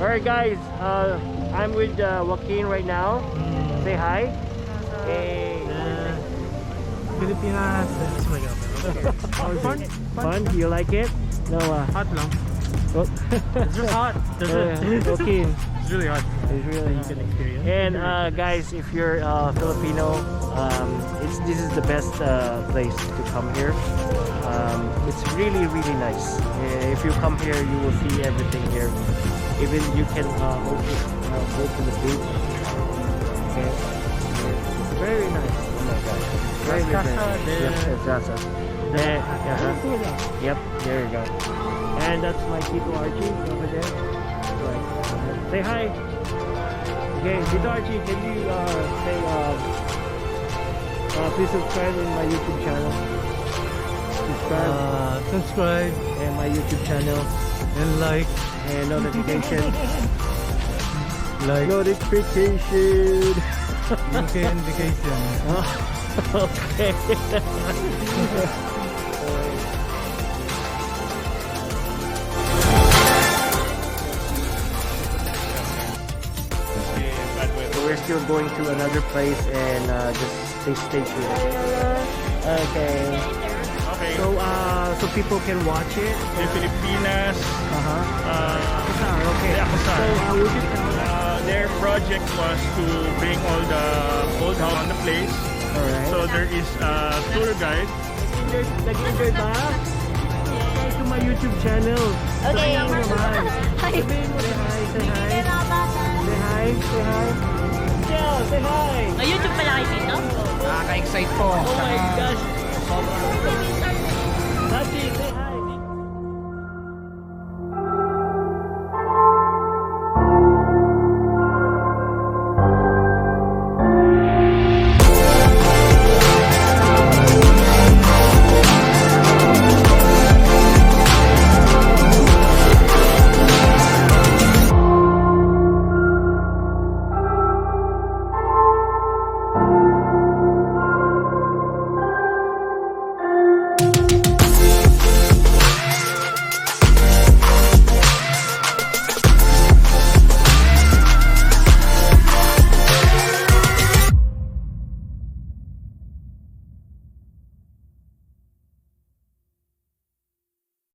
Alright guys, I'm with Joaquin right now. Say hi. Hey. Filipinas. Oh my god. Fun? Fun? You like it? No. Hot lang. Oh. It's just hot. Joaquin. It's really hot. It's really You can experience. And guys, if you're Filipino, this is the best place to come here. It's really nice. If you come here, you will see everything here. Even you can go to the beach. Okay, it's very nice. Oh my god, very Casas, Yep, it's Casas. There, yep, there you go. And that's my Tito Archie over there. Right. Say hi. Okay, Tito Archie, can you say please subscribe in my YouTube channel. Subscribe And my YouTube channel and like and notification. Like Notification. UK indication. Okay. So we're still going to another place and just stay tuned. Okay. Okay. So people can watch it. The Filipinas, Acuzar, okay. the Acuzar. So would you tell their project was to bring all the old house on the place. Alright. So there is a tour guide. Nag-enjoy ba? Subscribe to my YouTube channel. Okay. Sabihin mo naman. Hi. Sabihin mo say hi. Say hi. Say hi. Say hi. Michelle, say hi. May YouTube pala kayo dito? Nakaka-excite po. Oh my gosh. Happy.